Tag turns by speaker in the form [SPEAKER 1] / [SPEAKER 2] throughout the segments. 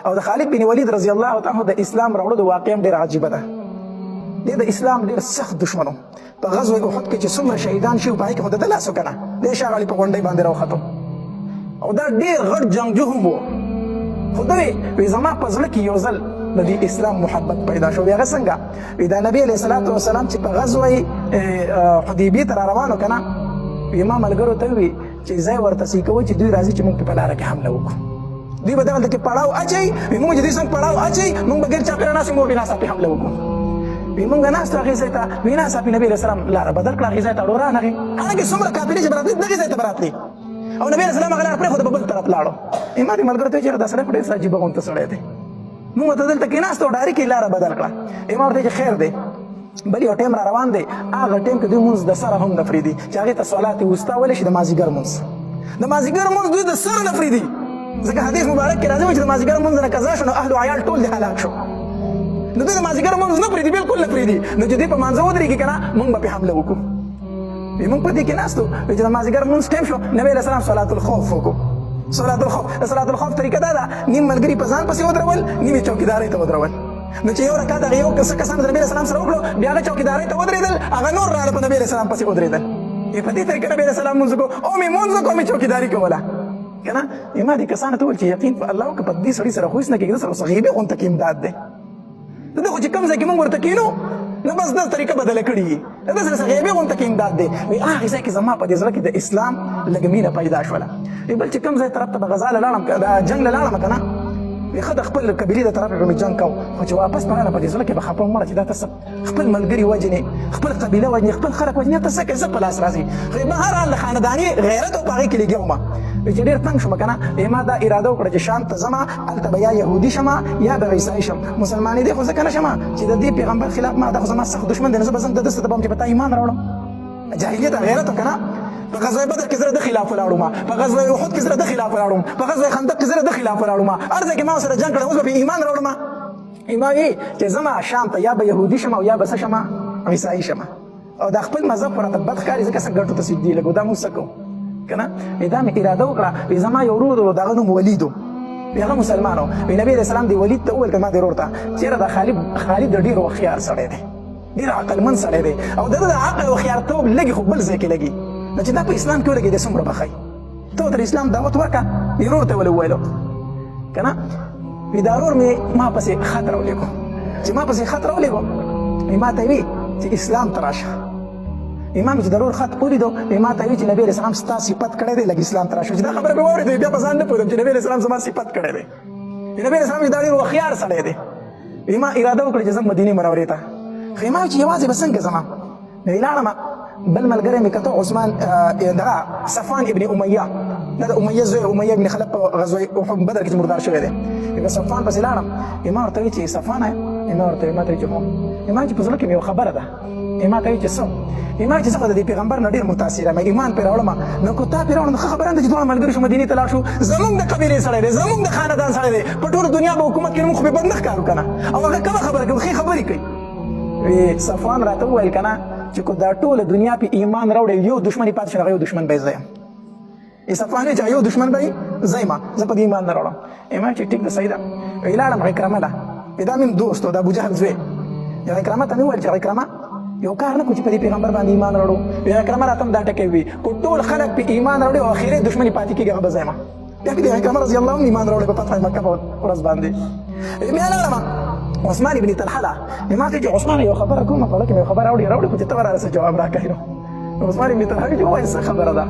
[SPEAKER 1] او د خالد بن ولید رضی الله تعالی د اسلام راوړلو د واقعه ډېر عجیبه ده. د اسلام ډېر سخت دشمنو په غزوه احد کې چې څومره شهیدان شي په هغې کې خو د لاس وکړه د شاه علي په غونډۍ باندې راوختو او دا ډېر غټ جنګجو هم و. خو ده وی زما په زړه کې یو ځل د دې اسلام محبت پیدا شو. هغه څنګه وی دا نبی علیه الصلاة والسلام چې په غزوه حدیبیې ته را روانو که نه وی ما ملګرو ته ووي چې ځای ورته سي کوئ چې دوی راځي چې موږ په لاره کې حمله وکړو. دوی به دغلته کې پړاو اچوي وي موږ چې دوی څنګه پړاو اچوي موږ به ګیر چاپېره ناست موږ به ناڅاپي حمله وکړو. وي موږ ناست هغې ځای ته وي ناڅاپي نبي علیه السلام لاره بدل کړه هغې ځای ته ورو رانغې حالانکې څومره قافلې چې به راتلې دغې ځای ته به راتلې او نبي علیه السلام هغه لاره پرېښوده په بل طرف لاړو. ما دې ملګرو ته ویل چې دا سړی خو ډېر عجیبه غونته سړی دی موږ ورته دلته کېناستو او ډایرکټ یې لاره بدل کړه. ما ورته چې خیر دی بل یو ټایم را روان دی هغه ټایم کې دوی مونځ د سره هم نه پرېږدي چې هغې ته صلات وسطا ویلی شي د مازدیګر مونځ د مازدیګر مونځ دوی د سره نه پرېږدي ځکه حدیث مبارک کې راځي چې د مازدیګر مونځ نه قضا شو نو اهل و عیال ټول دې هلاک شو نو دوی د مازدیګر مونځ نه پرېږدي بالکل نه پرېږدي نو چې دوی په مانځه ودرېږي که نه مونږ به پرې حمله وکړو. موږ په دې کې ناست وو چې د مازدیګر مونځ ټایم شو نبي علیه السلام صلات الخوف وکړو. صلات الخوف د صلات الخوف طریقه دا ده نیم ملګري په ځان پسې ودرول نیم یې چوکیدارۍ ته ودرول. نو چې یو رکعت هغه یو څه کسان د نبي علیه السلام سره وکړو بیا هغه چوکیدارۍ ته ودرېدل هغه نور راغله په نبي علیه السلام پسې ودرېدل. په دې طریقه نبي علیه السلام مونځ وکړو او مې مونځ وکړو مې چوکیداري کوله که نه. ما دې کسانو ته وویل چې یقین په الله وکړه په دې سړي سره خو هېڅ نه کېږي ده سره اوس غیبي غونته کې امداد دی د ده خو چې کوم ځای کې مونږ ورته کښېنو نو بس دا طریقه بدله کړي وي د ده سره غیبي غونته کې امداد دی. وایي هغې ځای کې زما په دې زړه کې د اسلام لږ مینه پیدا شوله. بل چې کوم ځای طرف ته به غزا له لاړم د جنګ له لاړم که نه وایي ښه د خپل قبیلې د طرفه به مې جنګ کوو خو چې واپس به راغله په دې زړه کې به خفه وم مړه چې دا ته خپل ملګري وجنې خپل قبیله وجنې خپل خلک وجنې ته څه کوې څه په لاس راځي. خو بهرحال د خانداني غیرت او په هغې کې لګیا وم چې ډېر تنګ شوم که نه ما دا اراده وکړه چې شام ته ځمه هلته به یا یهودي شمه یا به عیسایي شم مسلمانېدې خو ځکه نه شمه چې د دې پیغمبر خلاف ما دا خو زما سخت دښمن دی نو زه به ځم د ده څه ته به وم چې په تا ایمان راوړم جاهلیت او غیرت که نه. په غزوه بدر کې زه د خلاف ولاړم په غزوه احد کې زه د خلاف ولاړم په غزوه خندق کې زه د خلاف ولاړم هر ځای کې ما سره جنګ کړی اوس به په ایمان راوړم. ما وی چې زما شام ته یا به یهودي شم او یا به څه شم عیسایي شم او دا خپل مذهب خو راته بد ښکاري ځکه څه ګټو ته سجدې لګو دا موږ څه کوو که نه. دا مې اراده وکړه زما یو ورور و د هغه نوم ولید و هغه مسلمان و نبي علیه السلام دې ولید ته وویل که ما دې ورور ته چېرې دا خالد د ډېر هوښیار سړی دی ډېر عقلمند سړی دی او د ده د عقل او هوښیارتوب لږې خو بل ځای کې لګي نو چې دا په اسلام کې ولګېدی څومره به ښایي ته ورته اسلام دعوت ورکړه ورور ته ولې وویلو که نه. وي دا ورور مې ما پسې خط راولېږو چې ما پسې خط راولېږو ما ته یې وي چې اسلام ته راشه. امام چې د ورور خط ولیدو ما ته یې وي چې نبي علیه السلام ستا صفت کړی دی لږ اسلام ته راشه چې دا خبره مې واورېده بیا په ځان نه پوهېدم چې نبي علیه السلام زما صفت کړی دی. نبي علیه السلام چې دا ډېر هوښیار سړی دی ما اراده وکړه چې ځم مدینې منورې ته. خو ما ویل چې یوازې به څنګه ځمه نو ولاړم بل ملګری مې کته عثمان دغه صفوان ابن امیه دا د امیه زوی امیه ابن خلف په غزوه احد بدر کې چې مردار شوی دی په صفوان پسې لاړم ما ورته ویل چې صفوان ما ورته ویل چې هو ما چې په زړه کې مې یو خبره ده ما ته ویل چې څه ما چې زه د دې پیغمبر نه ډېر متاثر یم ایمان پرې راوړم نو که تا پرې راوړم ښه خبره ده چې دواړه ملګري شو مدینې ته لاړ شو زموږ د قبیلې سړی دی زموږ د خاندان سړی دی په ټوله دنیا به حکومت کوي موږ خو بې بد نه ښکارو که نه او هغه کومه خبره کوي ښې خبرې کوي. وی صفوان راته وویل که نه چې کو دا ټوله دنیا پې ایمان راوړی یو دښمن یې پاتې شو هغه یو دښمن به یې زه یم صفوان ویل چې یو دښمن به یې زه یم زه په دې ایمان نه راوړم. ما چې ټیک ده صحیح ده وی لاړم عکرمه له دا مې دوست و د ابوجهل زوی عکرمه ته مې وویل چې عکرمه یو کار نه کو چې په دې پیغمبر باندې ایمان راوړو عکرمه راته هم دا ټکی وي کو ټول خلک پې ایمان راوړي او اخري دښمن یې پاتې کېږي هغه به زه یم بیا کې د عکرمه رضي الله عنه ایمان راوړی په فتح مکه په ورځ باندې. بیا لاړم عثمان ابن طلحه له ما ته چې عثمان یو خبره کومه په لکه مې خبره راوړي خو چې ته راسه جواب راکړې نو عثمان ابن طلحه چې وایي څه خبره ده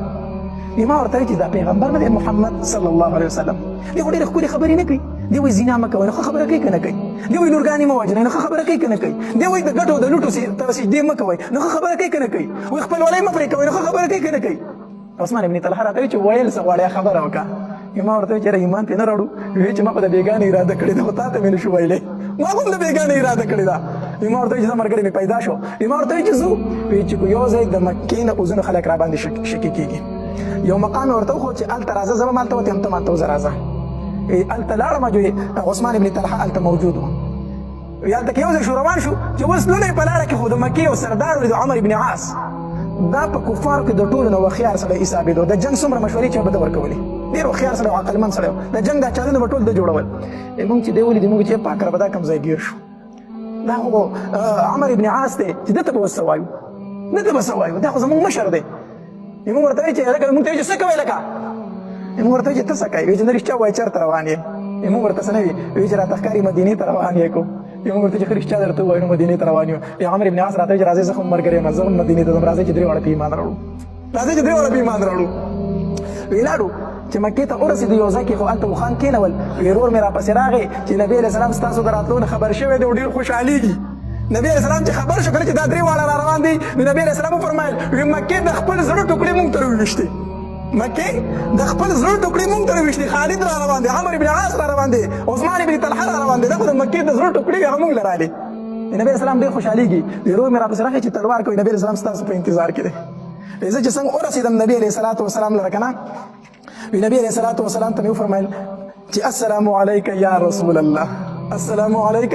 [SPEAKER 1] ما ورته ویل چې دا پیغمبر نه دی محمد صلی الله علیه وسلم دی خو ډېرې ښکلې خبرې نه کوي دی وایي زنا مه کوئ نو ښه خبره کوي که نه کوي دی وایي لورګانې مه وژنئ نو ښه خبره کوي که نه کوي دی وایي د ګټو د لوټو سجدې مه کوئ نو ښه خبره کوي که نه کوي وایي خپلوالۍ مه پرې کوئ نو ښه خبره کوي که نه کوي. عثمان ابن طلحه راته وایي چې ویل څه غواړې خبره وکړه ما ورته ویل چې ایمان پرې نه راوړو وایي چې ما په د بېګانې اراده کړې ده خو تا ته مې نه شو ویلی ما هم د بېګانې اراده کړې ده. ما ورته ویل چې زه ملګری مې پیدا شو ما ورته ویل چې ځو وایي چې یو ځای د مکې نه اوزونه خلک را باندې شکي کېږي یو مقام یې ورته وښود چې هلته راځه زه به هلته وتې هم ته مالته وځه راځه هلته لاړم عثمان ابن طلحه هلته موجود و هلته کې یو ځای شو روان شو چې اوس لونه یې په لاره کې خو د مکې یو سردار ولید عمر ابن عاص دا په کفارو کې د ټولو نه هوښیار سړی حسابېدو د جنګ څومره مشورې چې به ده ورکولې ډېر هوښیار سړی او عقلمند سړی و د جنګ دا چانونه به ټول ده جوړول مونږ چې دی ولیدې مونږ چې پاک ربه دا کوم ځای ګیر شو دا خو عمر ابن عاص دی چې ده ته به اوس څه وایو ده ته به څه وایو دا خو زموږ مشر دی مونږ ورته وایي چې لکه مونږ ته وایي چې څه کوې لکه مونږ ورته وایي چې ته څه کوې وایي چې نه رښتیا وایي چېرته روان یې مونږ ورته څه نه وي وایي چې راته ښکاري مدینې ته روان یې کو مونږ ورته چې ښه رښتیا درته ووایو نو مدینې ته روان یو عمر ابن عاص راته وایي چې راځئ زه خو ملګری یم زه هم مدینې ته ځم راځئ چې درې واړه په ایمان راوړو راځئ چې درې واړه په ایمان راوړو ویې لاړو چې مکې ته ورسېدو یو ځای کې خو هلته اوښان کېنول ورور مې راپسې راغی چې نبي علیه السلام ستاسو د راتلو نه خبر شوی دی او ډېر خوشحالېږي نبي علیه السلام چې خبر شو کله چې دا درې واړه را روان دي نو نبي علیه السلام وفرمایل مکې د خپل زړه ټوکړې مونږ ته راوویشتې مکې د خپل زړه ټوکړې مونږ ته راوویشتې خالد را روان دی عمر ابن عاص را روان دی عثمان ابن طلحه را روان دی دا خو د مکې د زړه ټوکړې هغه مونږ له رالې نبي علیه السلام ډېر خوشحالېږي ورور مې راپسې راغی چې تلوار کوي نبي علیه السلام ستاسو په انتظار کې دی زه چې څنګه ورسېدم نبي علیه الصلاة والسلام لره که نه نبی علیہ الصلوۃ والسلام ته فرمایل چې السلام علیک یا رسول الله السلام علیک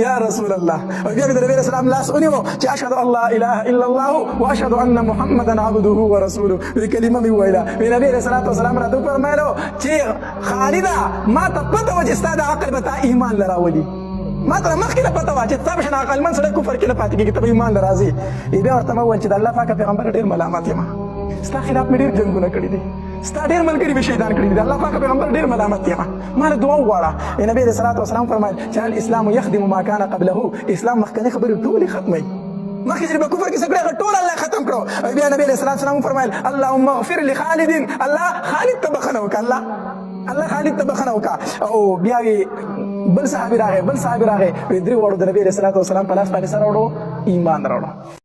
[SPEAKER 1] یا رسول الله او بیا د نبی علیہ السلام لاس ونیو چې اشهد ان لا اله الا الله واشهد ان محمدا عبده ورسوله دې کلمه مې ویله نبی علیہ الصلوۃ والسلام راته فرمایلو چې خالدا ما ته پته و چې ستا د عقل به تا ایمان لراولي ما ته مخکې نه پته وه چې تا به شان عقلمند سړی کفر کې نه پاتې کېږي ته به ایمان له راځې بیا ورته ما وویل چې د الله پاکه پیغمبر ډېر ملامت یم ستا خلاف مې ډېر جنګونه کړي دي ستا ډېر ملګري مې شهیدان کړي دي د الله پاکه پیغمبر ډېر ملامت یم ما له دعا وغواړه نبي علیه الصلوۃ والسلام فرمایل چې الاسلام یخدم ما کان قبله اسلام مخکنۍ خبرې ټولې ختموي مخکې چې په کفر کې څه کړی هغه ټول الله ختم کړو بیا نبي علیه الصلوۃ والسلام فرمایل اللهم اغفر لخالد الله خالد ته بخښنه وکړه الله خالد ته بخښنه وکړه او بیا بل صحابي راغی درې واړو د نبي علیه الصلوۃ والسلام په لاس باندې سر راوړو ایمان راوړو